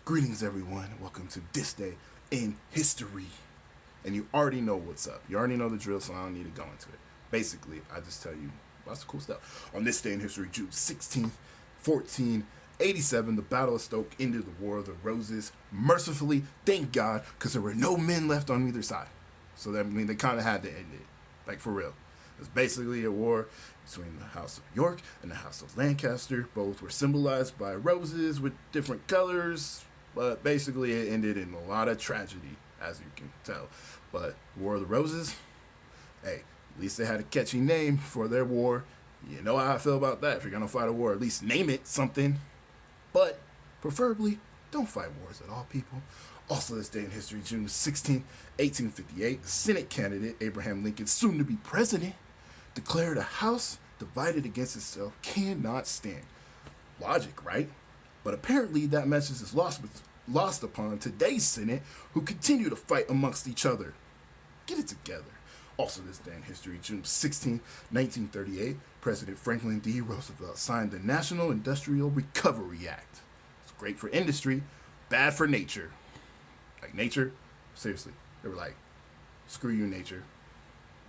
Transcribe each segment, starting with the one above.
Greetings, everyone. Welcome to This Day in History. And you already know what's up. You already know the drill, so I don't need to go into it. Basically, I just tell you lots of cool stuff. On this day in history, June 16th, 1487, the Battle of Stoke ended the War of the Roses. Mercifully, thank God, because there were no men left on either side. So that means they kind of had to end it. Like, for real. It's basically a war between the House of York and the House of Lancaster. Both were symbolized by roses with different colors, but basically it ended in a lot of tragedy, as you can tell. But War of the Roses, hey, at least they had a catchy name for their war. You know how I feel about that. If you're going to fight a war, at least name it something. But preferably, don't fight wars at all, people. Also this day in history, June 16, 1858, Senate candidate Abraham Lincoln, soon to be president, declared a house divided against itself cannot stand. Logic, right? But apparently that message is lost upon today's Senate, who continue to fight amongst each other. Get it together. Also this day in history, June 16, 1938, President Franklin D. Roosevelt signed the National Industrial Recovery Act. It's great for industry, bad for nature. Like nature, seriously, they were like, screw you, nature.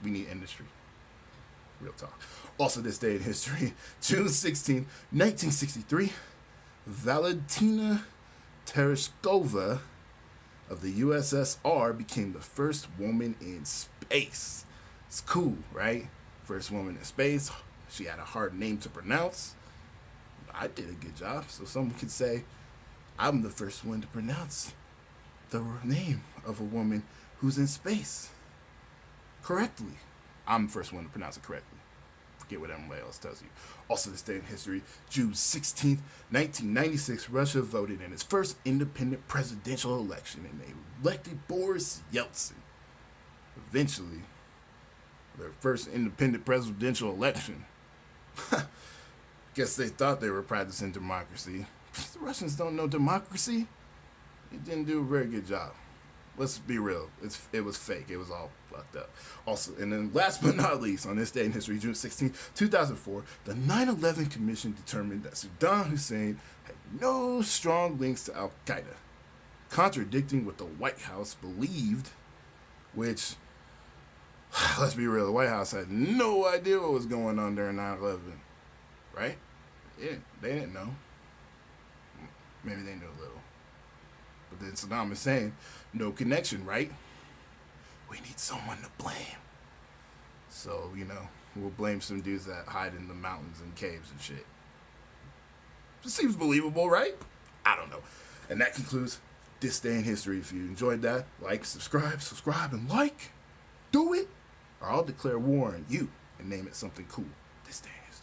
We need industry. Real talk. Also this day in history, June 16, 1963, Valentina Tereshkova of the USSR became the first woman in space. It's cool, right? First woman in space. She had a hard name to pronounce. I did a good job, so someone could say, I'm the first one to pronounce the name of a woman who's in space correctly. I'm the first one to pronounce it correctly. Forget what everybody else tells you. Also this day in history, June 16th, 1996, Russia voted in its first independent presidential election and they elected Boris Yeltsin. Eventually, their first independent presidential election. Guess they thought they were practicing democracy. The Russians don't know democracy. It didn't do a very good job. Let's be real. It was fake. It was all fucked up. Also, and then last but not least, on this day in history, June 16, 2004, the 9/11 Commission determined that Sudam-Hussain had no strong links to Al-Qaeda, contradicting what the White House believed, which, let's be real, the White House had no idea what was going on during 9/11, right? Yeah, they didn't know. Maybe they knew a little. But then Saddam is saying, no connection, right? We need someone to blame. So, we'll blame some dudes that hide in the mountains and caves and shit. Just seems believable, right? I don't know. And that concludes This Day in History. If you enjoyed that, like, subscribe, and like. Do it, or I'll declare war on you and name it something cool. This Day in History.